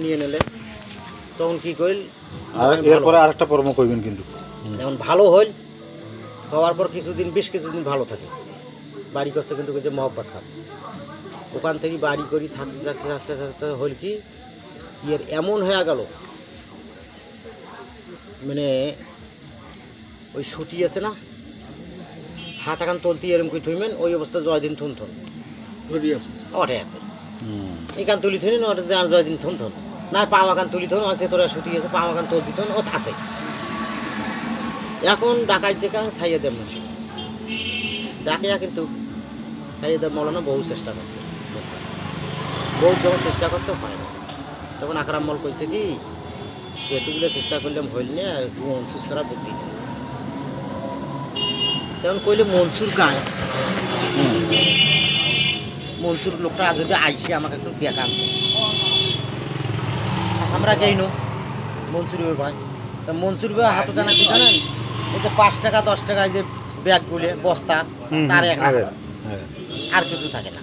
নিয়ে নিলে তখন কি কইল আর এরপরে আরেকটা পরামর্শ কইবেন কিন্তু যেমন ভালো হইল হওয়ার পর কিছুদিন বেশ কিছুদিন ভালো থাকে বাড়ি করছে কিন্তু যে মহব্বত খান ওখান থেকে বাড়ি করি থাকতে থাকতে থাকতে থাকতে হইল কি এর এমন হয়ে গেল মানে ওই সুতি আছে না হাত এখন তুলতি এরকম করে থইমেন ওই অবস্থা জয়দিন থন থন ওটাই আছে এখান তুলি থইনি ওটা জয়দিন থন থন না পাওয়া গান তুলি থন আছে তোরা সুতি আছে পাওয়া গান তুলতি থন ও আছে এখন ডাকাইছে কারণ সাইয়েদের মুন্সি ডাকিয়া কিন্তু সাইয়েদের মৌলানা বহু চেষ্টা করছে বহু যখন চেষ্টা করছে হয় না তখন আকরাম মল কইছে কি এতগুলো চেষ্টা করলাম হইল না মনসুর ছাড়া বুদ্ধি নেই তখন কইলে মনসুর গায় মনসুর লোকটা যদি আইসে আমাকে একটু দেখান আমরা যাই নো মনসুর ভাই তা মনসুর ভাই হাতে জানা কি জানেন এই যে 5 টাকা 10 টাকায় যে ব্যাগগুলো বস্তা তার এক আর কিছু থাকে না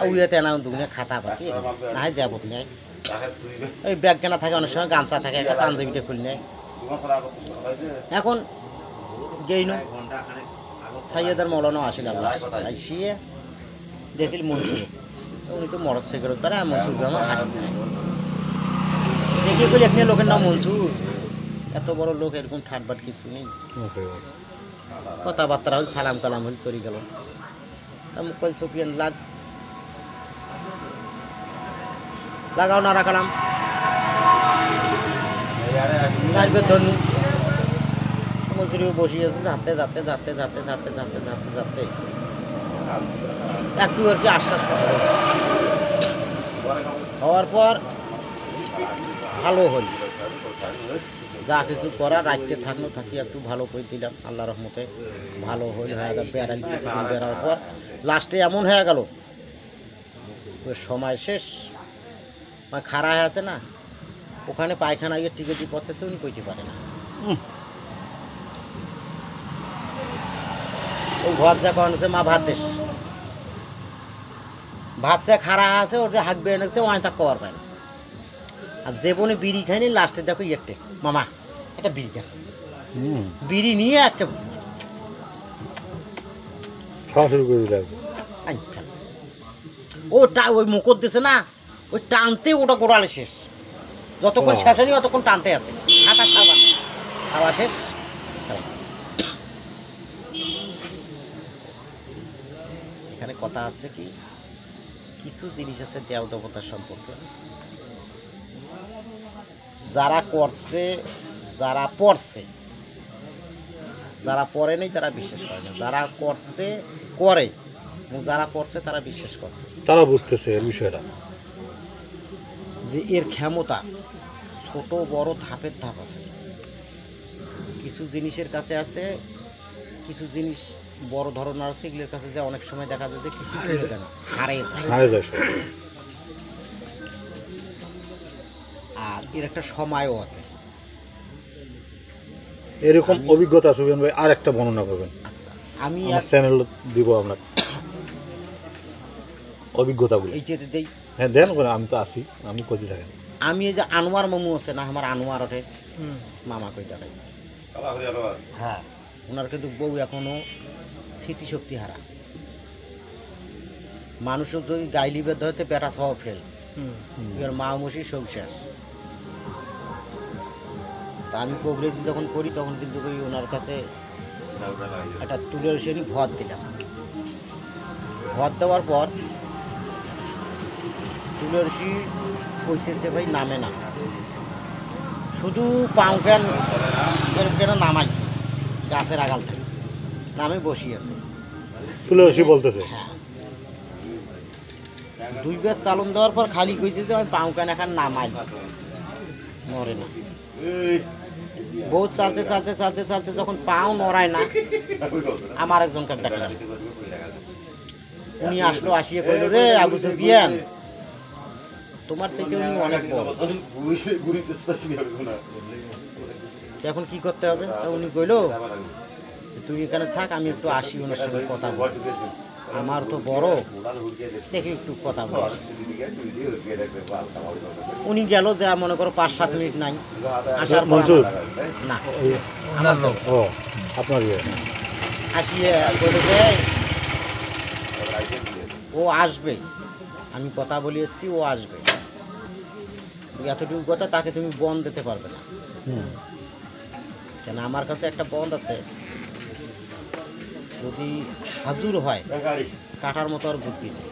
ওইতে না দুগুনে খাতা পাতি না হয় যাবত নেই ওই ব্যাগ কেনা থাকে অনেক সময় গামছা থাকে একটা পাঞ্জাবিটা খুলে নেয় এখন গেই নো সাইয়েদার মৌলানা আসিল আল্লাহ আইসিয়ে দেখিল মনসুর উনি তো মরদ সিগারেট পারে মনসুর আমার হাঁটি দেয় দেখি বলি এখানে লোকের নাম মনসুর এত বড় লোক এরকম ঠাটবাট কিছু নেই কথাবার্তা হল সালাম কালাম হল চলে গেল আমি কল সুফিয়ান লাগাও নারা কালাম ধনু মনসুর বসে আছে যাতে যাতে যাতে যাতে যাতে যাতে যাতে যাতে একটু আর কি আশ্বাস হওয়ার পর ভালো হল যা কিছু করার রাইতে থাকলো থাকি একটু ভালো করে দিলাম আল্লাহ রহমতে ভালো হইল হয়ে গেল বেড়াল কিছুদিন বেড়ার পর লাস্টে এমন হয়ে গেল ওই সময় শেষ মানে খাড়া হয়ে আছে না ওখানে পায়খানা গিয়ে টিকেটি পথেছে উনি কইতে পারে না ওই ঘর যা কন আছে মা ভাত দেশ ভাত চা খাড়া আছে ওর যে হাঁকবে এনেছে ওই তা কর পায় না আর যে বনে বিড়ি খায়নি লাস্টে দেখো একটা মামা এটা বিড়ি দেন বিড়ি নিয়ে একটা খাওয়া শুরু করে দিলাম ওটা ওই মুখর দিছে না ওই টানতে ওটা গোড়ালে শেষ যতক্ষণ শেষ হয়নি অতক্ষণ টানতে আছে হাতা সাবান খাওয়া শেষ এখানে কথা আছে কি কিছু জিনিস আছে দেও দেবতার সম্পর্কে যারা করছে যারা পড়ছে যারা পড়ে নেই তারা বিশ্বাস করে না যারা করছে করে এবং যারা পড়ছে তারা বিশ্বাস করছে তারা বুঝতেছে এর বিষয়টা যে এর ক্ষমতা ছোট বড় ধাপের ধাপ আছে কিছু জিনিসের কাছে আছে কিছু জিনিস বড় ধরনের আছে এগুলোর কাছে যে অনেক সময় দেখা যায় যে কিছু ভুলে যায় না হারে যায় আর এর একটা সময়ও আছে এরকম অভিজ্ঞতা সুবিন ভাই আর একটা বর্ণনা করবেন আচ্ছা আমি আমার চ্যানেল দিব আপনাকে অভিজ্ঞতাগুলো এইটাতে দেই হ্যাঁ দেন আমি তো আসি আমি কইতে থাকেন আমি এই যে আনোয়ার মামু আছে না আমার আনোয়ার ওঠে মামা কই টাকাই হ্যাঁ ওনার কিন্তু বউ এখনো স্মৃতিশক্তি হারা মানুষের যদি গাইলিবে ধরতে পেটা সহ ফেল এবার মা মশি সব শেষ তা আমি কবরেজি যখন করি তখন কিন্তু ওই ওনার কাছে একটা তুলের শ্রেণী ভর দিলাম ভর দেওয়ার পর তুলসী কইতেছে ভাই নামে না শুধু পাও কেন কেন নামাইছে গাছের আগাল থেকে নামে বসিয়েছে তুলসী বলতেছে হ্যাঁ 2 বার চালন দেওয়ার পর খালি কইছে যে আমি পাও কেন এখন নামাই মরে না বহুত চালতে চালতে চালতে চালতে যখন পাও নড়ায় না আমার একজনকে ডাকলাম উনি আসলো আসিয়ে কইল রে আবু সুফিয়ান তোমার চাইতে উনি অনেক বড় এখন কি করতে হবে তা উনি কইল তুই এখানে থাক আমি একটু আসি ওনার সঙ্গে কথা বল আমার তো বড়, দেখি একটু কথা বলি। উনি গেল যা মনে করো 5-7 মিনিট নাই, আসার পর মনসুর? না ওই- আমার লোক ও আপনার ইয়ে আসিয়ে বলে যে ও আসবে, আমি কথা বলে এসেছি ও আসবে, এতটুকু কথা, তাকে তুমি বন দিতে পারবে না। হুম কেন আমার কাছে একটা বন্ধ আছে, যদি হাজুর হয় কাটার মতো আর বুদ্ধি নেই।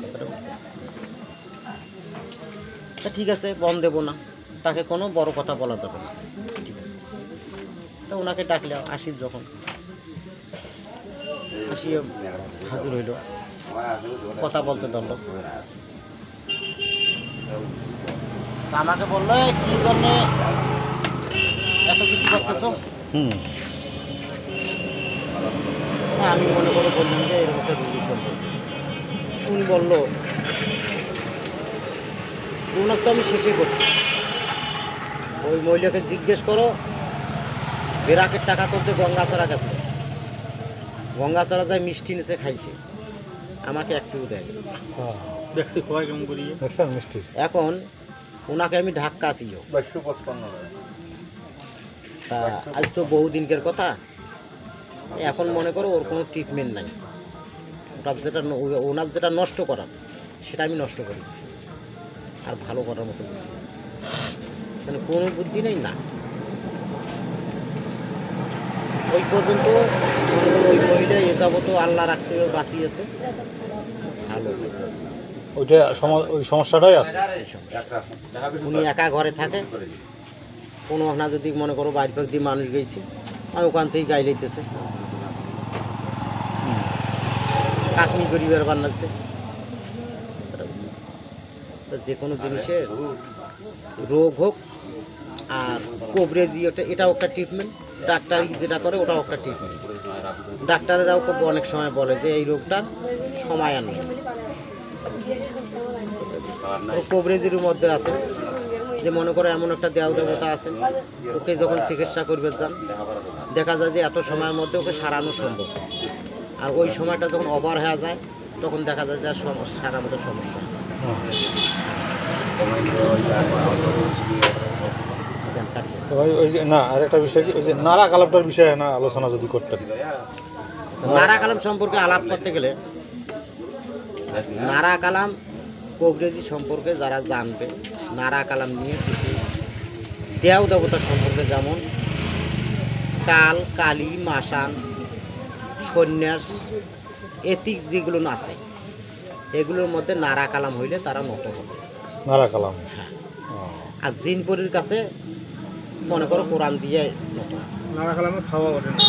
কথাটা বুঝছেন? তা ঠিক আছে, বন দেবো না, তাকে কোনো বড় কথা বলা যাবে না, ঠিক আছে। তা ওনাকে ডাকলে আসিস, যখন আসিয়ে হাজুর হইল, কথা বলতে ধরলো, তা আমাকে বললো কি জন্য এত কিছু করতেছ। হুম আমি মনে করে বললাম যে এরকম একটা রুগী সম্পর্কে। উনি বললো ওনাকে তো আমি শেষে করছি, ওই মহিলাকে জিজ্ঞেস করো, বেরাকের টাকা তুলতে গঙ্গাছড়া গেছিল, গঙ্গাছড়া যায় মিষ্টি নিচে খাইছে, আমাকে একটু দেয়। দেখছি খোয়া কেমন করি দেখছেন মিষ্টি এখন ওনাকে আমি ধাক্কা ছিল, তা আজ তো বহুদিনকার কথা, এখন মনে করো ওর কোনো ট্রিটমেন্ট নাই, ওনার যেটা নষ্ট করার সেটা আমি নষ্ট করে দিচ্ছি, আর ভালো করার মতো বুদ্ধি নেই, মানে কোনো বুদ্ধি নেই না। ওই পর্যন্ত মনে করো ওই মহিলা এ যাবত আল্লাহ রাখছে, বাঁচিয়েছে, ভালো ওইটা ওই সমস্যাটাই আছে। এই সমস্যা। উনি একা ঘরে থাকে, কোনো না যদি মনে করো বাইর পাক দিয়ে মানুষ গেছে, আমি ওখান থেকেই গাই লইতেছে, কাশনি গরিবের বান্নাচ্ছে। যে কোনো জিনিসের রোগ হোক আর কবরেজি, এটাও একটা ট্রিটমেন্ট, ডাক্তার যেটা করে ওটাও একটা ট্রিটমেন্ট। ডাক্তারেরাও অনেক সময় বলে যে এই রোগটার সময় আর নেই, কবরেজির মধ্যে আছে যে মনে করো এমন একটা দেও দেবতা আছে, ওকে যখন চিকিৎসা করবে যান, দেখা যায় যে এত সময়ের মধ্যে ওকে সারানো সম্ভব, আর ওই সময়টা যখন ওভার হয়ে যায় তখন দেখা যায় যে সারার মতো সমস্যা হয়। তো ভাই ওই যে না আরেকটা বিষয় কি, ওই যে নারা কালাপটার বিষয়ে না আলোচনা যদি করতেন। নারা কালাম সম্পর্কে আলাপ করতে গেলে, নারা কালাম কবরেজি সম্পর্কে যারা জানবে, নারা কালাম নিয়ে কিছু দেও দেবতা সম্পর্কে, যেমন কাল, কালী, মাসান, সন্ন্যাস, এতিক যেগুলো আছে, এগুলোর মধ্যে নারা কালাম হইলে তারা নত হবে। নারা কালাম হ্যাঁ, আর জিনপুরীর কাছে মনে করো কোরআন দিয়ে নত। নানা কালামের খাওয়া ওঠে না।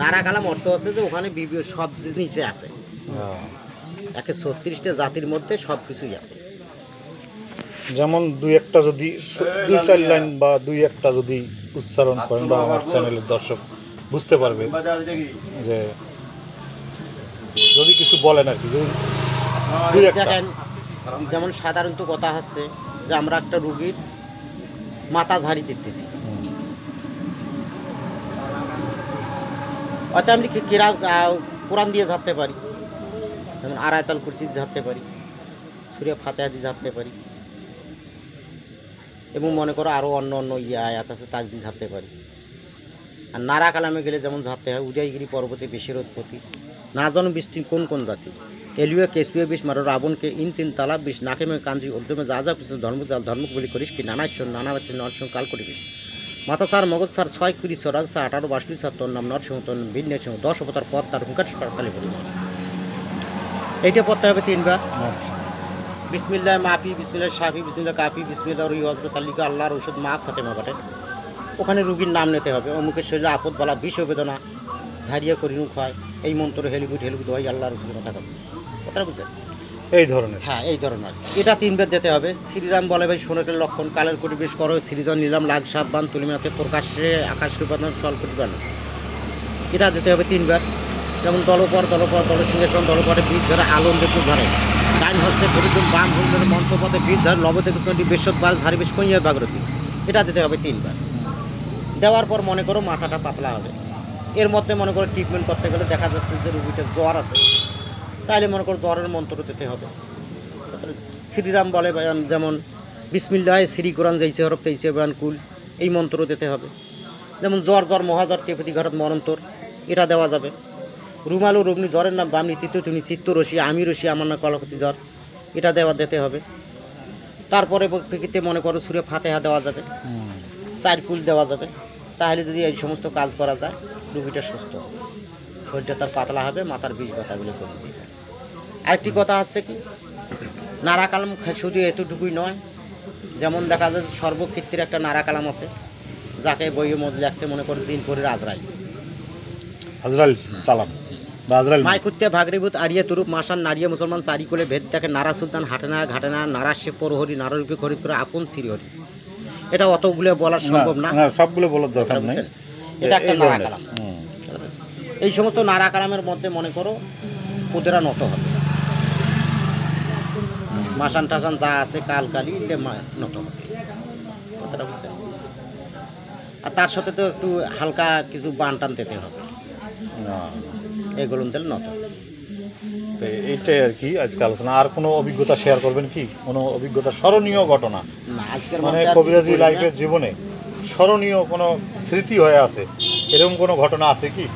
নারা কালাম অর্থ আছে যে ওখানে সব জিনিসে আছে, একে 36টা জাতির মধ্যে সব কিছুই আছে। যেমন দুই একটা যদি 2-4 লাইন বা দুই একটা যদি উচ্চারণ করেন, বা আমার চ্যানেলের দর্শক বুঝতে পারবে যে যদি কিছু বলেন আর কি, যদি দুই একটা। দেখেন, যেমন সাধারণত কথা হচ্ছে যে আমরা একটা রুগীর মাথা ঝাড়ি দিতেছি, হয়তো আমি কোরআন দিয়ে ঝাড়তে পারি, যেমন আড়াইতাল কুরসি ঝাড়তে পারি, সূরা ফাতিহা দিয়ে ঝাড়তে পারি, এবং মনে করো আরও অন্য অন্য আয়াত আছে তাক দিয়ে ঝাড়তে পারি। আর নারা কালামে গেলে যেমন ঝাড়তে হয় উদয়গিরি পর্বতে বেশির উৎপত্তি, না জানো বৃষ্টি কোন কোন জাতি, এলুয়ে কেসুয়ে বিষ মারো রাবণকে ইন তিন তালা বিষ নাকে মেয়ে কাঞ্জি উর্দমে যা যা কিছু ধর্মক বলি করিস কি নানা ঈশ্বর নানা বাচ্চা নরসিংহ কাল করি বিষ মাথা সার মগজ সার 6 কুড়ি সরাগ সার 18 বাসলি সার তোর নাম নরসিংহ তোর ভিন্ন সিংহ 10 অবতার পথ তার হুঙ্কার তালে পরিমাণ। এইটা পড়তে হবে 3 বার। আচ্ছা, বিসমিল্লাহ মাফি, বিসমিল্লাহ শাফি, বিসমিল্লাহ কাফি, বিসমিল্লাহ রুই হজরত আল্লিকা আল্লাহর ঔষধ মা ফাতেমা বাটে। ওখানে রুগীর নাম নিতে হবে, অমুকের শরীরে আপদ বলা বিষ বেদনা ঝারিয়া করিনুক হয়, এই মন্ত্র হেলিকুট হয় আল্লাহ রসুল কথা কবে, কথাটা বুঝছেন? এই ধরনের। হ্যাঁ, এই ধরনের এটা 3 বার দিতে হবে। শ্রীরাম বলে ভাই সোনকের লক্ষণ কালের কোটি বেশ করো, শ্রীজন নিলাম লাগ সাববান তুলিমাতে প্রকাশ্যে আকাশ রূপান্তর সল করিবান, এটা দিতে হবে 3 বার। যেমন দলপর দলসিংহেশন দলপরে বীজ ঝাড়ে আলম দেখু ঝাড়ে, ডাইন হস্তে পরিদুম বাম ভুলবেন মন্ত্রপথে বীজ ঝাড় লবতে চন্ডী বেশবার ঝাড়ি বেশ কইয়া বাগরতি, এটা দিতে হবে 3 বার। দেওয়ার পর মনে করো মাথাটা পাতলা হবে, এর মধ্যে মনে করো ট্রিটমেন্ট করতে গেলে দেখা যাচ্ছে যে রুগীটার জ্বর আছে, তাহলে মনে করো জ্বরের মন্ত্র দিতে হবে। শ্রীরাম বলে যেমন বিসমিল্লাহ শ্রী কোরআন যাইছে হরফ তেইছে বয়ান কুল, এই মন্ত্র দিতে হবে। যেমন জ্বর জ্বর মহাজ্বর তেপতি ঘরত মরন্তর, এটা দেওয়া যাবে। রুমালু রগ্নি জ্বরের নাম বামনি তৃতীয় তুমি চিত্ত রশি আমি রশি আমার নাম কলকতি জ্বর, এটা দিতে হবে। তারপরে প্রকৃতিতে মনে করো সুরে ফাতেহা দেওয়া যাবে, চার কুল দেওয়া যাবে। তাহলে যদি এই সমস্ত কাজ করা যায় রুগীটা সুস্থ হবে, শরীরটা তার পাতলা হবে, মাথার বিষ ব্যথাগুলো কমে যাবে। আরেকটি কথা হচ্ছে কি, নারা কালাম শুধু এতটুকুই নয়, যেমন দেখা যায় সর্বক্ষেত্রে একটা নারা কালাম আছে, যাকে বইয়ের মধ্যে লাগছে মনে করো জিনপুরের আজরাইল, আজরাইল চালাম বা আজরাইল মাইকুত্তে ভাগরিভূত আরিয়া তুরুপ মাসান নারিয়া মুসলমান সারি কোলে ভেদ দেখে নারা সুলতান হাটেনা ঘাটেনা নারা সে পরহরি নাররূপে খরিদ করে আপন শ্রীহরি। এটা অতগুলো বলা সম্ভব না, সবগুলো বলার দরকার নেই, বুঝছেন? এটা একটা এই নারা ধরনের। কালাম। এই সমস্ত নারা কালামের মধ্যে মনে করো ওদেরা নত হবে, মাসান টাসান যা আছে কাল কালি নত হবে, কথাটা বুঝছেন? আর তার সাথে তো একটু হালকা কিছু বান টান দিতে হবে, এগুলো দিলে নত হবে। তো এইটাই আর কি আজকে আলোচনা। আর কোনো অভিজ্ঞতা শেয়ার করবেন কি, কোনো অভিজ্ঞতা স্মরণীয় ঘটনা, না আজকের মানে মধ্যে আর কবিরাজি কিছু বলি না। লাইফের জীবনে স্মরণীয় কোনো স্মৃতি হয়ে আছে, এরকম কোনো ঘটনা আছে কি?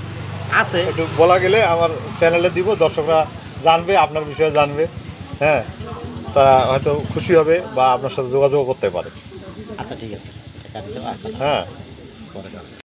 আছে, একটু বলা গেলে আমার চ্যানেলে দিব, দর্শকরা জানবে, আপনার বিষয়ে জানবে, হ্যাঁ, তারা হয়তো খুশি হবে বা আপনার সাথে যোগাযোগ করতে পারে। আচ্ছা ঠিক আছে, এটা কাটি দেবো, আর কথা হ্যাঁ। পরে কথা।